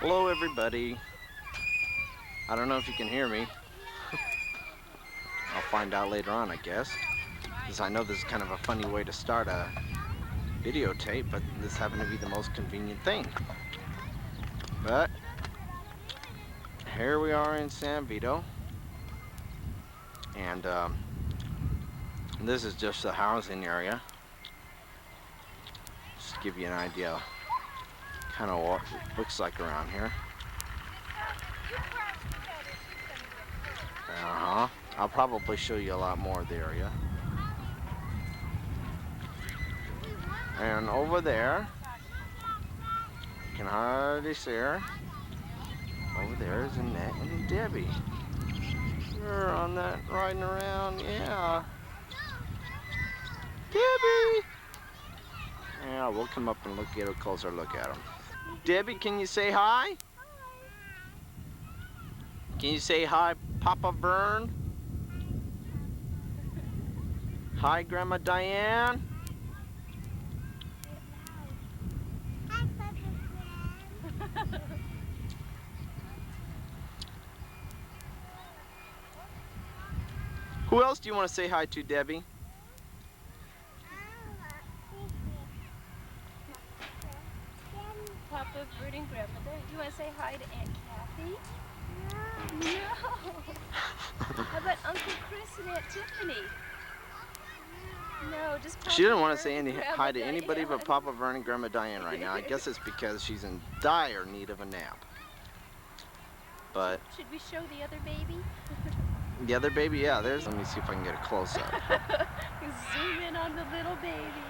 Hello everybody. I don't know if you can hear me. I'll find out later on, I guess. Because I know this is kind of a funny way to start a videotape, but this happened to be the most convenient thing. But here we are in San Vito. And this is just the housing area. Just to give you an idea kind of what it looks like around here. I'll probably show you a lot more of the area. And over there, you can hardly see her. Over there is Annette and Debbie. They're on that riding around, yeah. Debbie! Yeah, we'll come up and get a closer look at them. Debbie, can you say hi? Can you say hi, Papa Vern? Hi, Grandma Diane? Hi, Papa Vern. Who else do you want to say hi to, Debbie? Papa Vern and Grandmother. Do you want to say hi to Aunt Kathy? No. How about Uncle Chris and Aunt Tiffany? No, just Papa She didn't want to Vern say and Grandma hi to anybody Diane. but Papa Vern and Grandma Diane right now. I guess it's because she's in dire need of a nap. But Should we show the other baby? the other baby, yeah, there's. Let me see if I can get a close up. Zoom in on the little baby.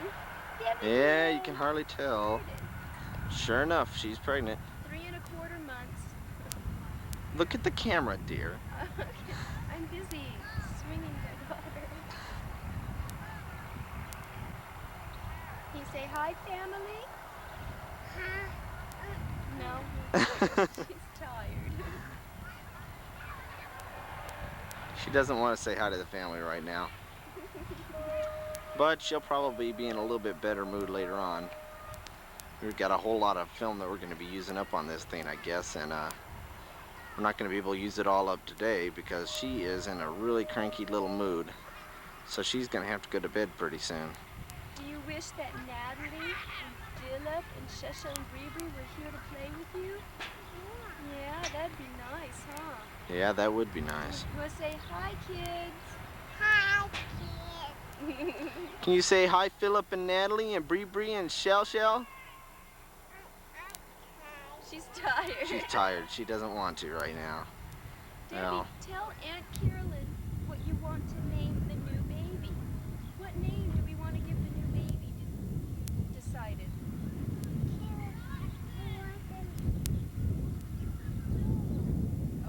Yeah, you can hardly tell. Sure enough, she's pregnant. 3 1/4 months. Look at the camera, dear. I'm busy swinging my daughter. Can you say hi, family? No. She's tired. She doesn't want to say hi to the family right now. But she'll probably be in a little bit better mood later on. We've got a whole lot of film that we're going to be using up on this thing, I guess, and we're not going to be able to use it all up today because she is in a really cranky little mood. So she's going to have to go to bed pretty soon. Do you wish that Natalie and Philip and Shesha and Bree were here to play with you? Yeah, that'd be nice, huh? Yeah, that would be nice. You want to say hi, kids? Hi, kids. Can you say hi, Philip and Natalie and Bree and Shell? She's tired. She's tired. She doesn't want to right now. Debbie, Well, tell Aunt Carolyn what you want to name the new baby. What name do we want to give the new baby decided?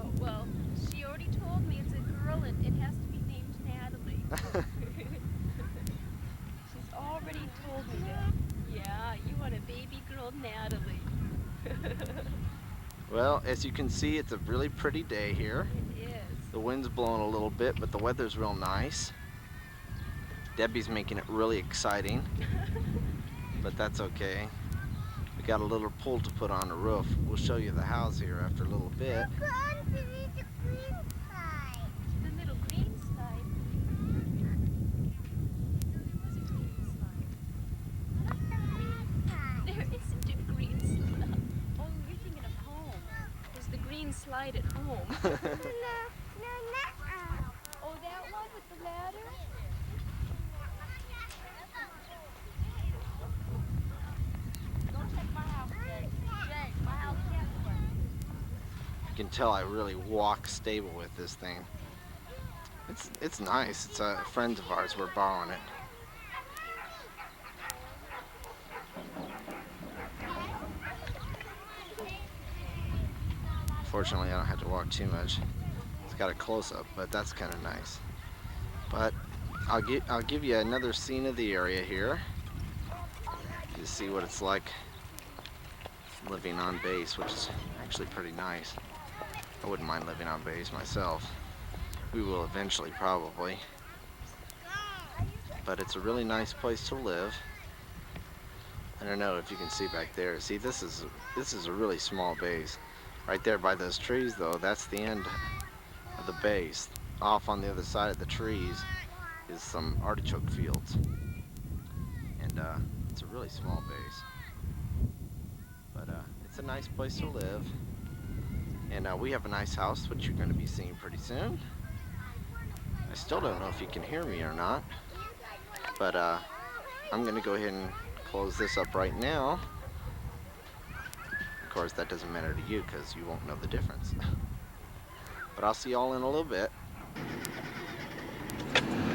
Oh, well, she already told me it's a girl and it has to be named Natalie. She's already told me that. Yeah, you want a baby girl Natalie. well, as you can see, it's a really pretty day here. It is. The wind's blowing a little bit, but the weather's real nice. Debbie's making it really exciting, but that's okay. We got a little pole to put on the roof. We'll show you the house here after a little bit. The little green slide. There isn't a green slide. Oh, you're thinking of home. There's the green slide at home. Oh, that one with the ladder? Don't check my house, Jake. Jake, my house can't work. You can tell I really walk stable with this thing. It's nice. It's a friend of ours. We're borrowing it. Fortunately, I don't have to walk too much. It's got a close-up, but that's kind of nice. But I'll give you another scene of the area here. You see what it's like living on base, which is actually pretty nice. I wouldn't mind living on base myself. We will eventually, probably. But it's a really nice place to live. I don't know if you can see back there. See, this is a really small base. Right there by those trees, though, that's the end of the base. Off on the other side of the trees is some artichoke fields. And it's a really small base. But it's a nice place to live. And we have a nice house, which you're going to be seeing pretty soon. I still don't know if you can hear me or not. But I'm going to go ahead and close this up right now. Of course, that doesn't matter to you because you won't know the difference. But I'll see y'all in a little bit.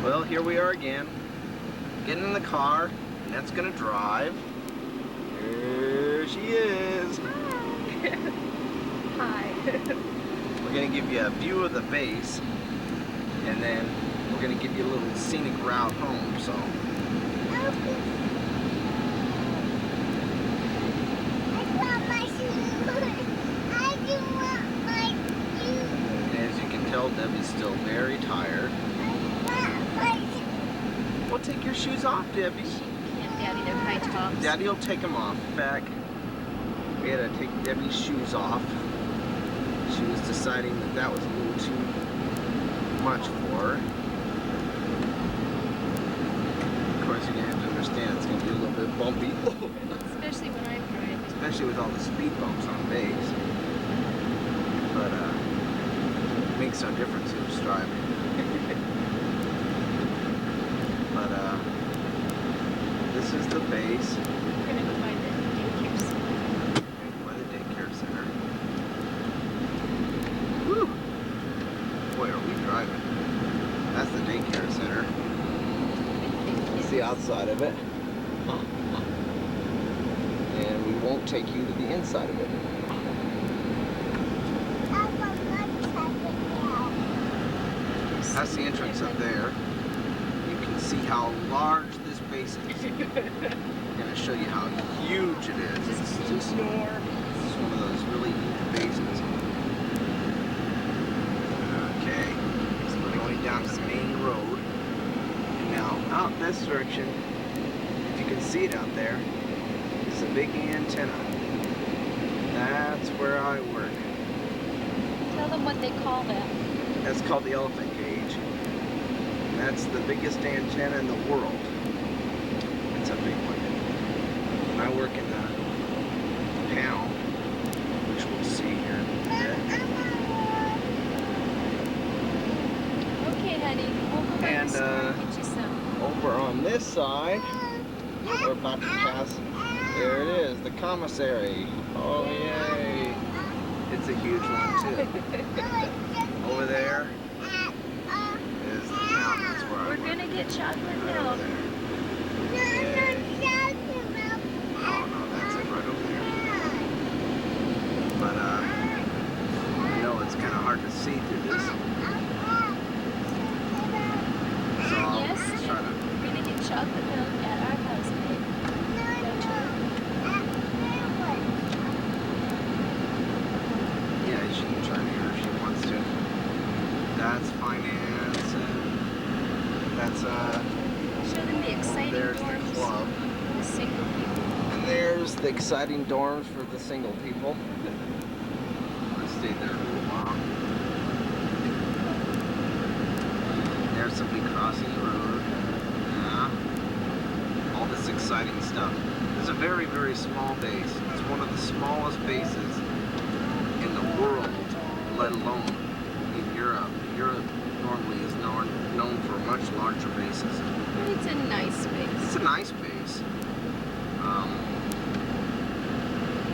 Well, here we are again. Getting in the car. Annette's going to drive. Here she is. Hi. We're going to give you a view of the base. And then we're going to give you a little scenic route home. So. Debbie's still very tired. Well, take your shoes off, Debbie. Can't, Daddy, they're high tops. Daddy will take them off. Back. We had to take Debbie's shoes off. She was deciding that that was a little too much for her. Of course, you're going to have to understand it's going to be a little bit bumpy. Especially when I'm driving. Especially with all the speed bumps on the base. But, makes no difference who's driving. But this is the base. We're gonna go by the daycare center. By the daycare center. Woo! Boy, are we driving. That's the daycare center. That's the outside of it. And we won't take you to the inside of it. That's the entrance up there. You can see how large this base is. I'm going to show you how huge it is. It's just one of those really huge bases. Okay, so we're going down this main road. And now out this direction, if you can see it out there, is a big antenna. That's where I work. Tell them what they call that. That's called the elephant cage. That's the biggest antenna in the world. It's a big one. And I work in the pound, which we'll see here in a bit. Okay, honey. We'll go by the store and get you some. Over on this side, we're about to pass. There it is, the commissary. Oh, yay. It's a huge one, too. Over there. We're gonna get chocolate milk. Oh no, that's it right over there. But I know it's kind of hard to see through this. So I'll Yes, try to. we're gonna get chocolate milk at our house, babe. Yeah, she can try to hear if she wants to. That's finance and that's Show them the exciting there's dorms the club. for the single people. And there's the exciting dorms for the single people. I stayed there a little while. There's somebody crossing the road. Yeah. All this exciting stuff. It's a very, very small base. It's one of the smallest bases in the world, let alone in Europe. Europe normally is known for much larger bases. It's a nice It's space. a nice base.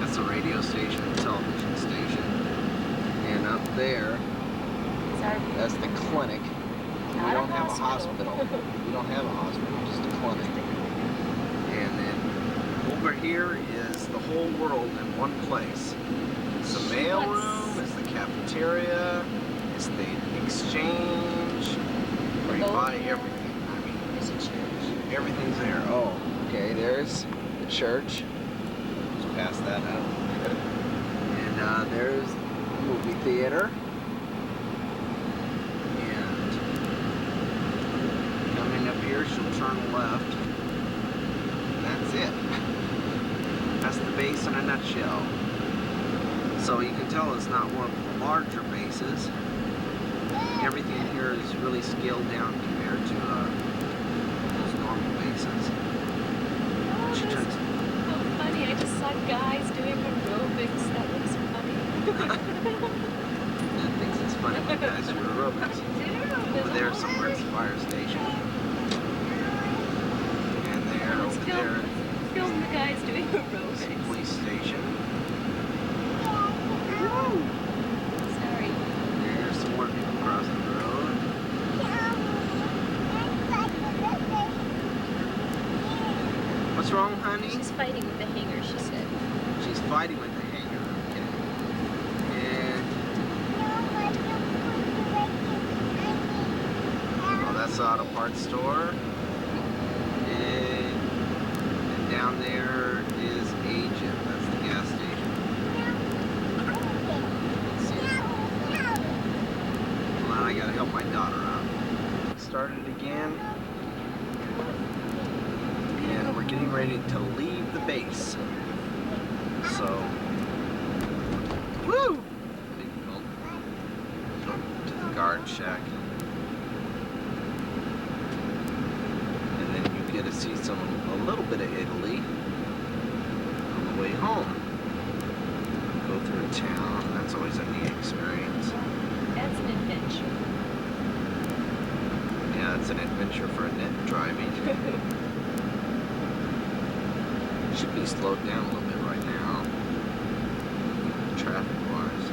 That's a radio station, a television station. And up there, It's our that's the clinic. We Not a don't have a hospital. hospital. We don't have a hospital, just a clinic. And then over here is the whole world in one place. It's the mailroom, it's the cafeteria, it's the exchange, where you buy everything. I mean, There's a church. everything's there. Oh, okay, there's the church. Just pass that out. And there's the movie theater. And coming up here, she'll turn left. And that's it. That's the base in a nutshell. So you can tell it's not one of the larger bases. Everything here is really scaled down compared to those normal bases. Oh, She that's turns. so funny. I just saw guys doing aerobics. That looks funny. Dad thinks it's funny when guys do aerobics. Over there somewhere it's a fire station. And there, Let's over there, film the guys doing is the aerobics. police station. Sorry. There's some more people crossing the road. What's wrong, honey? She's fighting with the hanger, she said. She's fighting with the hanger. Okay. And oh, that's the auto parts store. And down there is Agent. That's the gas station. Let's see. Hold on, I gotta help my daughter out. Started again. And we're getting ready to leave the base. So, woo! Big gulp. Go to the guard shack. And then you get to see a little bit of Italy on the way home. Go through town. That's always a neat experience. That's an adventure. Yeah, it's an adventure for net driving. Should be slowed down a little bit right now, traffic-wise.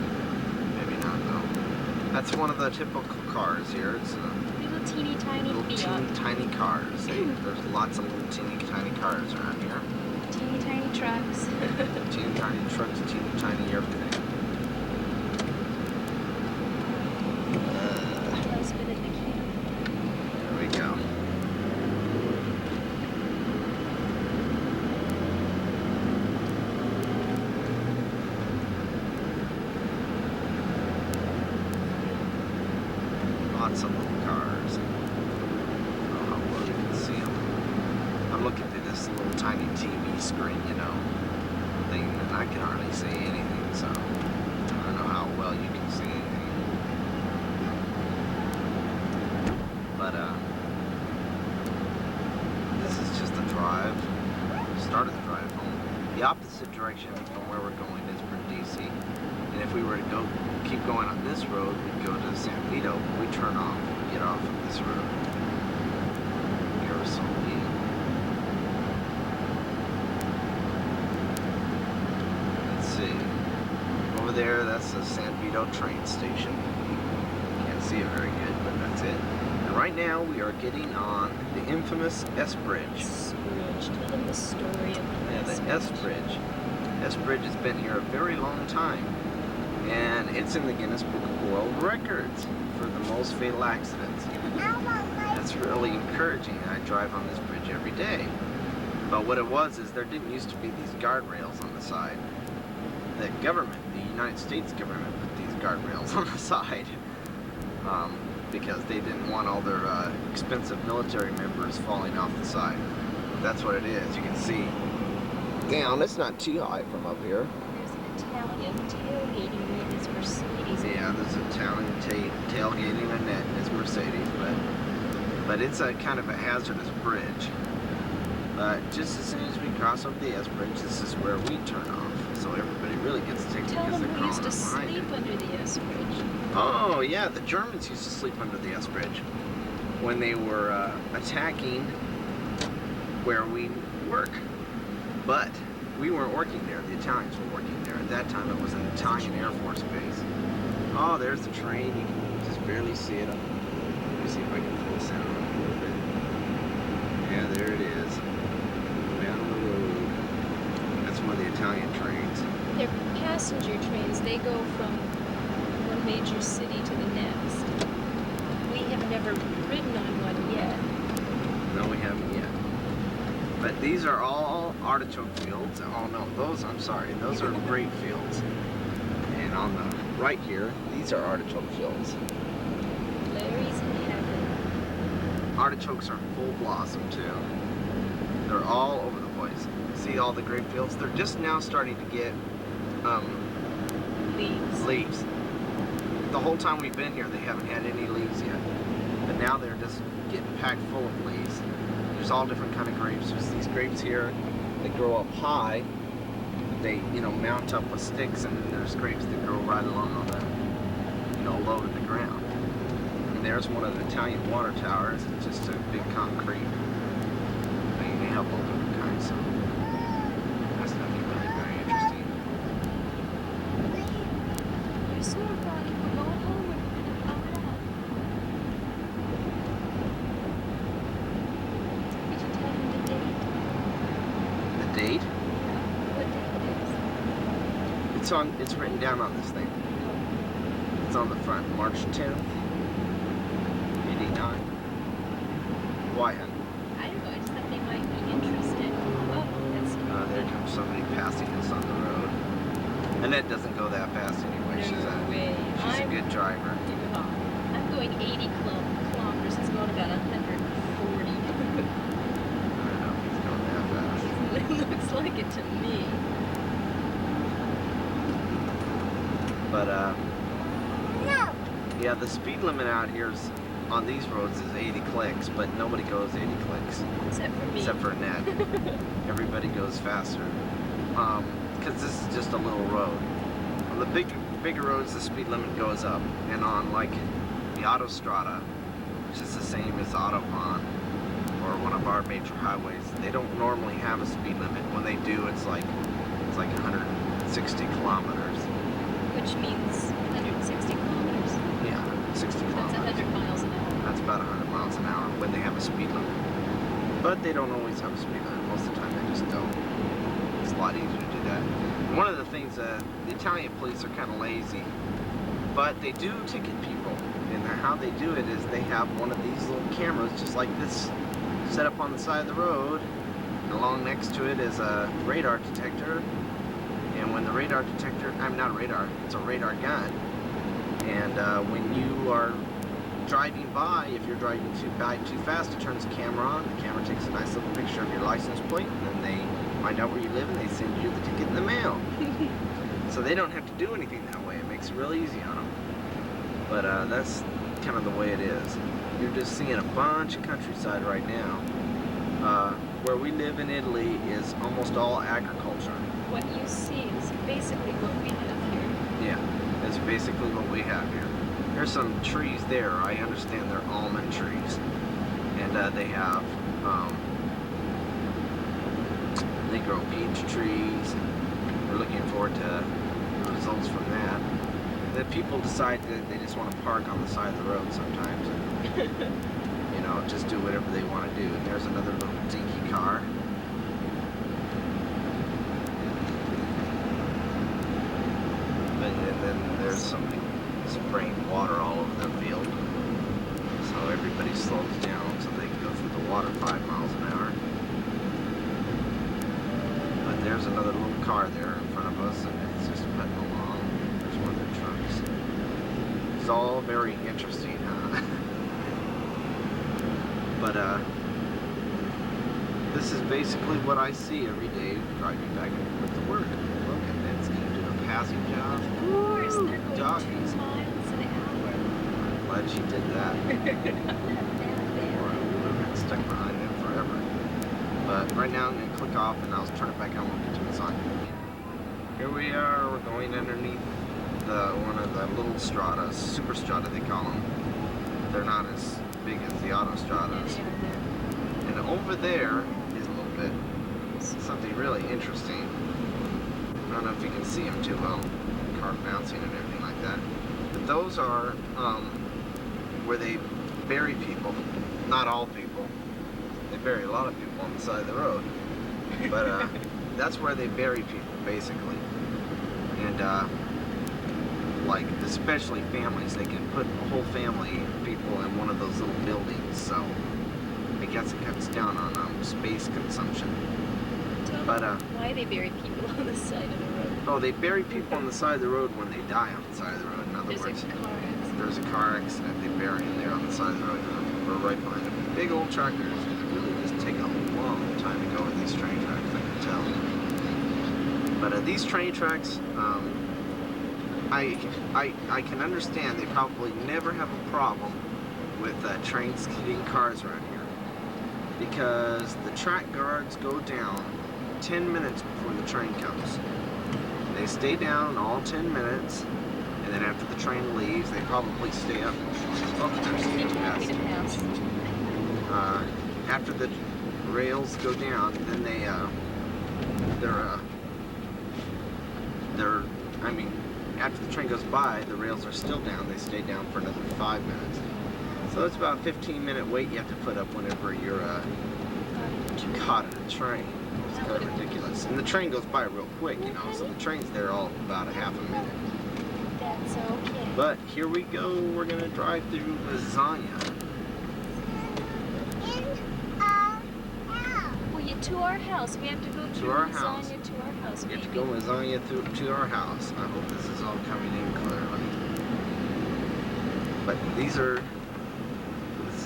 Maybe not though. That's one of the typical cars here. It's Little teeny tiny little Fiat. teeny tiny cars. There's lots of little teeny tiny cars around here. Teeny tiny trucks. Teeny tiny trucks, teeny tiny everything. Husband at the camp. There we go. Lots of little cars. I don't know how well you can see them. I'm looking through this little tiny TV screen, you know, thing, and I can hardly see anything, so I don't know how well you can see anything. But, this is just a drive. Start of the drive home. The opposite direction from where we're going is for DC. And if we were to keep going on this road, we'd go to San Vito. We turn off, get off of this road. Aerosol. Let's see. Over there, that's the San Vito train station. Can't see it very good, but that's it. And right now, we are getting on the infamous S Bridge. Scrooge, tell them the story of Yeah, the S Bridge. S Bridge has been here a very long time. And it's in the Guinness Book of World Records for the most fatal accidents. That's really encouraging. I drive on this bridge every day. But what it was is there didn't used to be these guardrails on the side. The government, the United States government, put these guardrails on the side because they didn't want all their expensive military members falling off the side. That's what it is. You can see down. It's not too high from up here. Italian tailgating in his Mercedes. Yeah, there's an Italian tailgating a net in his Mercedes, but it's a kind of a hazardous bridge. But just as soon as we cross over the S Bridge, this is where we turn off. So everybody really gets ticked Tell because them they're we used crawling to up behind sleep it. under the S Bridge. Oh yeah, the Germans used to sleep under the S Bridge when they were attacking where we work. But we weren't working there. The Italians were working there. At that time, it was an Italian Air Force base. Oh, there's the train. You can just barely see it. Let me see if I can pull the sound up a little bit. Yeah, there it is. Down the road. That's one of the Italian trains. They're passenger trains. They go from one major city to the next. We have never ridden on one yet. No, we haven't yet. But these are all artichoke fields. Oh no, I'm sorry, those are grape fields. And on the right here, these are artichoke fields. Larry's in heaven. Artichokes are full blossom too. They're all over the place. See all the grape fields? They're just now starting to get Leaves. Leaves. The whole time we've been here, they haven't had any leaves yet. But now they're just getting packed full of leaves. There's all different kind of grapes. There's these grapes here that grow up high. They, mount up with sticks, and then there's grapes that grow right along on the, low to the ground. And there's one of the Italian water towers. It's just a big concrete. They have all different kinds. So that's gonna be really very interesting. You sort of thought you were going home when you didn't come back. Did you tell him the date? The date? Yeah. What date it is? It's written down on this thing. It's on the front. March 10th, 89. Why, honey? I don't know, I just thought they might be interested. Oh, that's There comes somebody passing us on the road. Annette doesn't go that fast anyway. No way. She's a good driver. I'm going 80 kilometers. He's going about 140. I don't know if he's going that fast. It looks like it to me. But, yeah, the speed limit out here on these roads is 80 clicks, but nobody goes 80 clicks. Except for me. Except for Annette. Everybody goes faster. Because this is just a little road. On the bigger roads, the speed limit goes up. And on, like, the autostrada, which is the same as Autobahn, or one of our major highways, they don't normally have a speed limit. When they do, it's like 160 kilometers. Which means 160 kilometers. Yeah, 60 That's kilometers. 100 miles an hour. That's about 100 miles an hour when they have a speed limit. But they don't always have a speed limit. Most of the time they just don't. It's a lot easier to do that. And one of the things, the Italian police are kind of lazy, but they do ticket people. And how they do it is they have one of these little cameras just like this set up on the side of the road. And along next to it is a radar detector. And when the radar detector, not a radar, it's a radar gun. And when you are driving by, if you're driving too fast, it turns the camera on. The camera takes a nice little picture of your license plate, and then they find out where you live, and they send you the ticket in the mail. So they don't have to do anything that way. It makes it real easy on them. But that's kind of the way it is. You're just seeing a bunch of countryside right now. Where we live in Italy is almost all agriculture. What you see is basically what we have here. Yeah, that's basically what we have here. There's some trees there. I understand they're almond trees. And they have, they grow peach trees. We're looking forward to the results from that. Then people decide that they just want to park on the side of the road sometimes. And, just do whatever they want to do. And there's another little dinky car. And then there's somebody spraying water all over the field. So everybody slows down so they can go through the water 5 miles an hour. But there's another little car there in front of us, and it's just putting along. There's one of the trucks. It's all very interesting, huh? But this is basically what I see every day driving back and forth to work. Look at that, it's gonna do a passing job. Of course, they're going Doggies. 2 miles an hour. I'm glad she did that. Or I would have been stuck behind them forever. But right now I'm gonna click off and I'll turn it back on when we get to the sign. Here we are, we're going underneath one of the little stratas, super strata they call them. They're not as big as the autostradas. And over there is a little bit something really interesting. I don't know if you can see them too well, car bouncing and everything like that. But those are where they bury people. Not all people. They bury a lot of people on the side of the road. But that's where they bury people, basically. And like especially families, they can put a whole family of people in one of those little buildings. So I guess it cuts down on space consumption. But why they bury people on the side of the road? oh, they bury people on the side of the road when they die on the side of the road. In other There's words, a car accident. there's a car accident, they bury them there on the side of the road. We're right behind them. Big old tractors. It really just take a long time to go with these train tracks, I can tell. But these train tracks, I can understand they probably never have a problem with trains hitting cars around here, because the track guards go down 10 minutes before the train comes. They stay down all 10 minutes, and then after the train leaves, they probably stay up. Oh, there's Thank the you, happy to pass. pass. After the rails go down, then I mean, after the train goes by, the rails are still down. They stay down for another 5 minutes. So it's about a 15-minute wait you have to put up whenever you're caught in a train. It's kind of ridiculous. And the train goes by real quick, you know, so the train's there all about a half a minute. That's okay. But here we go. We're going to drive through Lasagna. To our house. We have to go through our lasagna house. to our house. We have to baby. go lasagna to our house. I hope this is all coming in clearly. But this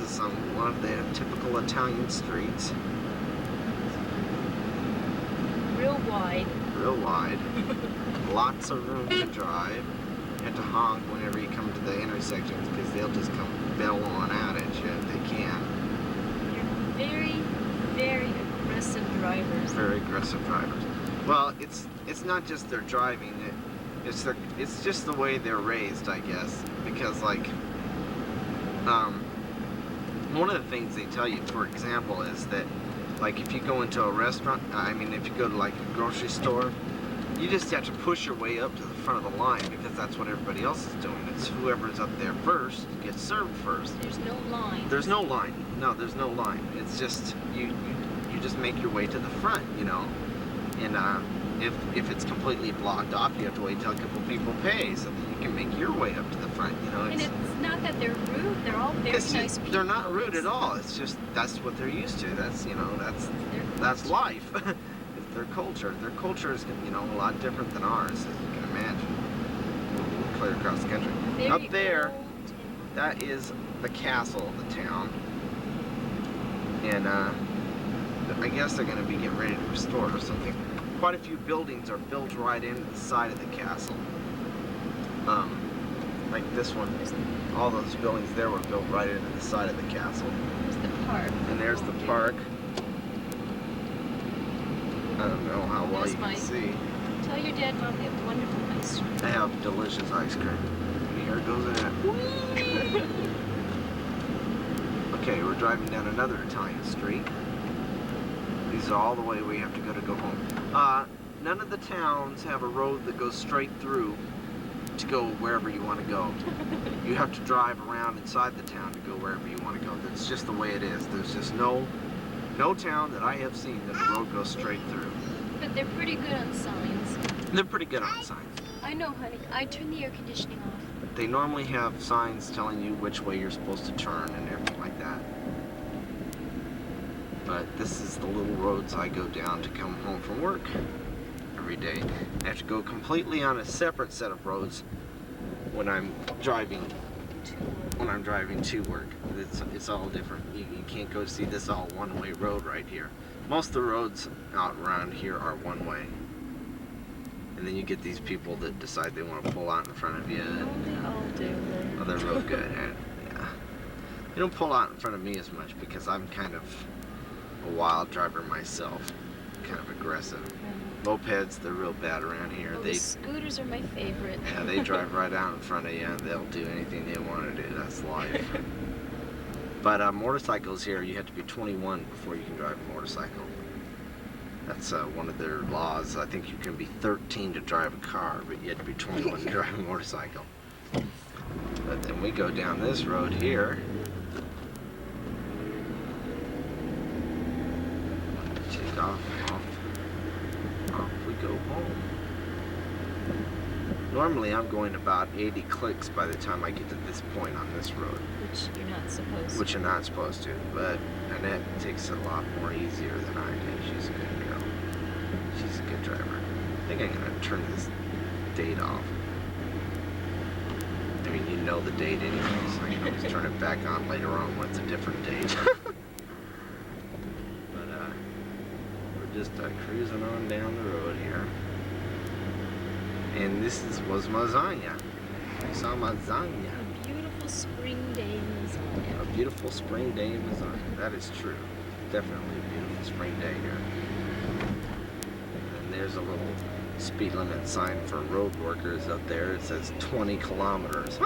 is one of the typical Italian streets. Real wide. Real wide. Lots of room to drive. You have to honk whenever you come to the intersections because they'll just come bell on out at you if they can. You're very, very aggressive drivers. Very aggressive drivers. Well, it's not just their driving. It's just the way they're raised, I guess. Because like, one of the things they tell you, for example, is that like if you go into a restaurant, I mean if you go to like a grocery store, you just have to push your way up to the front of the line because that's what everybody else is doing. It's whoever's up there first gets served first. There's no line. There's no line. No, there's no line. It's just you just make your way to the front, you know. And if it's completely blocked off, you have to wait till a couple people pay so that you can make your way up to the front, you know. And it's not that they're rude. They're all very nice people. They're not rude at all. It's just that's what they're used to. That's, you know, that's life. It's their culture. Their culture is, you know, a lot different than ours, as you can imagine. We'll clear across the country. Very Up there, old. that is the castle of the town. And I guess they're going to be getting ready to restore it or something. Quite a few buildings are built right into the side of the castle. Like this one, all those buildings there were built right into the side of the castle. There's the park. And there's the park. I don't know how well There's you can see. Tell your dad, Mom, they have wonderful ice cream. They have delicious ice cream. Here goes it. Okay, we're driving down another Italian street. These are all the way we have to go home. None of the towns have a road that goes straight through to go wherever you want to go. You have to drive around inside the town to go wherever you want to go. That's just the way it is. There's just no town that I have seen that the road goes straight through. But they're pretty good on signs. They're pretty good on signs. I know, honey. I turn the air conditioning off. They normally have signs telling you which way you're supposed to turn and everything like that. But this is the little roads I go down to come home from work every day. I have to go completely on a separate set of roads when I'm driving to work. It's all different. You can't go see this all one-way road right here. Most of the roads out around here are one-way. And then you get these people that decide they want to pull out in front of you. They all do. Oh, they're real good. Yeah. They don't pull out in front of me as much because I'm kind of a wild driver myself. Kind of aggressive. Mopeds, they're real bad around here. Well, the scooters are my favorite. Yeah, they drive right out in front of you and they'll do anything they want to do. That's life. But motorcycles here, you have to be 21 before you can drive a motorcycle. That's one of their laws. I think you can be 13 to drive a car, but you have to be 21 to drive a motorcycle. But then we go down this road here. Take off we go home. Normally I'm going about 80 clicks by the time I get to this point on this road. Which you're not supposed to. Which you're not supposed to, but Annette takes it a lot more easier than I do. She's a good girl. She's a good driver. I think I'm gonna turn this date off. I mean, you know the date anyway, so I can always turn it back on later on when it's a different date. But we're just cruising on down the road here. And was Mazanya. I saw Mazanya. A beautiful spring day in Lasagna. A beautiful spring day in Mazanya. That is true. Definitely a beautiful spring day here. And there's a little speed limit sign for road workers up there. It says 20 kilometers.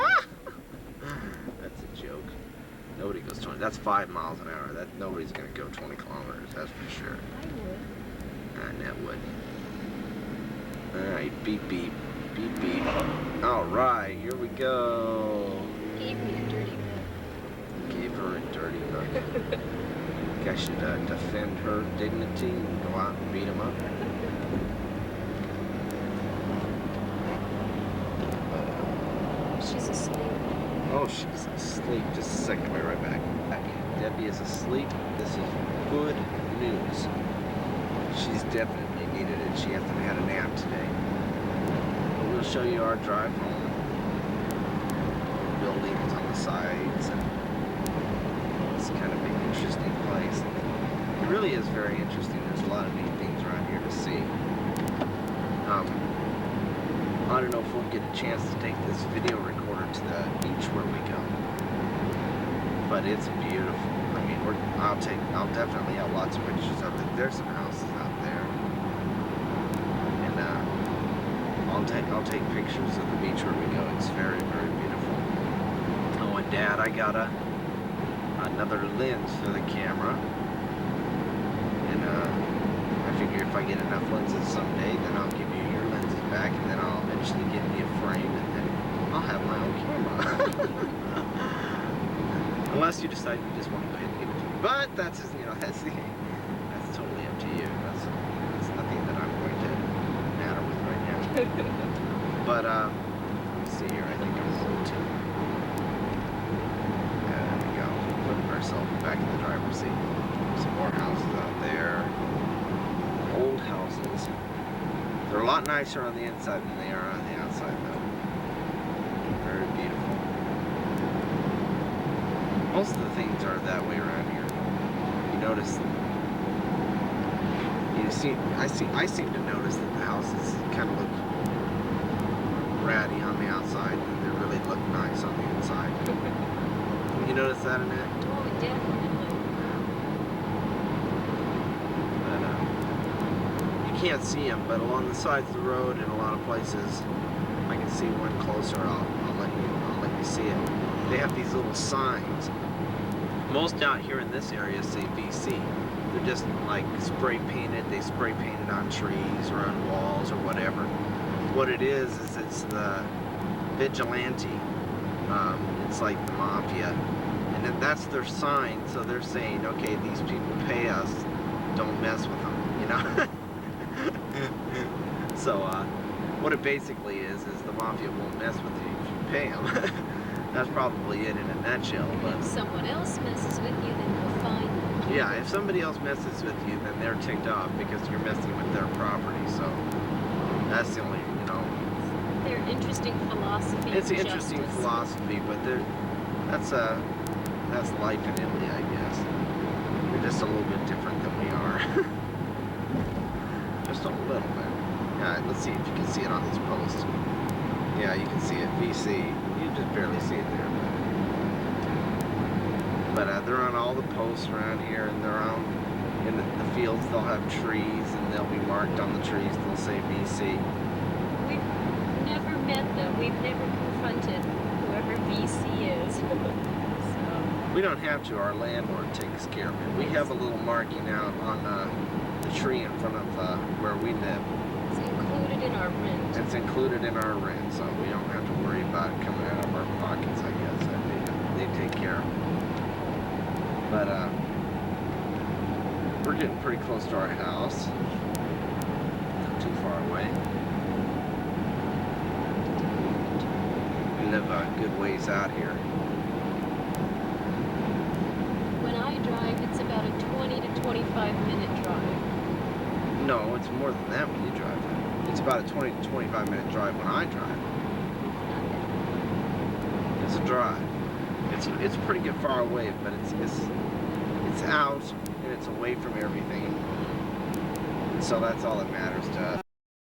That's a joke. Nobody goes 20. That's 5 miles an hour. Nobody's gonna go 20 kilometers. That's for sure. I would. And that would. All right, beep beep, beep beep. All right, here we go. Gave me a dirty look. Gave her a dirty look. I should defend her dignity and go out and beat him up. She's asleep. Oh, she's asleep. Just a second, we'll be right back. Debbie is asleep. This is good news. She's definitely needed it. She hasn't had a nap today. But we'll show you our drive home. Buildings on the sides, and it's kind of an interesting place. It really is very interesting. There's a lot of neat things around here to see. I don't know if we'll get a chance to take this video recorder to the beach where we go, but it's beautiful. I mean, I'll definitely have lots of pictures of it. There's some houses out there, and I'll take pictures of the beach where we go. It's very, very beautiful. Oh, and Dad, I got another lens for the camera, and I figure if I get enough lenses someday, then I'll give you your lenses back, and then I'll eventually get me a frame, and then I'll have my own camera. Unless you decide you just want to go ahead and give it to me. But that's totally up to you. That's nothing that I'm going to matter with right now. But let me see here. I think I'm going to. There we go. Putting ourselves back in the driver's seat. Some more houses out there. Old houses. They're a lot nicer on the inside than they are on the outside, though. Very beautiful. Most of the things are that way around here. You notice. I seem to notice that the houses kind of look ratty on the outside, and they really look nice on the inside. You notice that, Annette? Oh, definitely. You can't see them, but along the sides of the road in a lot of places, I can see one closer. I'll let you see it. They have these little signs. Most out here in this area say VC. They're just like spray painted. They spray painted on trees or on walls or whatever. What it is it's the vigilante. It's like the mafia, and then that's their sign. So they're saying, okay, these people pay us. Don't mess with them. You know. So what it basically is the mafia won't mess with you if you pay them. That's probably it in a nutshell. But if someone else messes with you, then you'll find them. Yeah, if somebody else messes with you, then they're ticked off because you're messing with their property. So that's the only, Their interesting philosophy. It's of an interesting justice. philosophy, but that's life in Italy, I guess. They're just a little bit different than we are. Just a little bit. Yeah, let's see if you can see it on this post. Yeah, you can see it. VC. You just barely see it there. But they're on all the posts around here, and they're on in the fields. They'll have trees, and they'll be marked on the trees. They'll say VC. We've never met them. We've never confronted whoever VC is. So. We don't have to. Our landlord takes care of it. We have a little marking out on the tree in front of where we live. It's included in our rent. It's included in our rent, so we don't have to worry about it coming out of our pockets, I guess. They take care of it. But we're getting pretty close to our house. Not too far away. We live a good ways out here. When I drive, it's about a 20 to 25 minute drive. No, it's more than that when you drive. It's about a 20 to 25 minute drive when I drive. It's a drive. It's pretty good far away, but it's out and it's away from everything. So that's all that matters to us.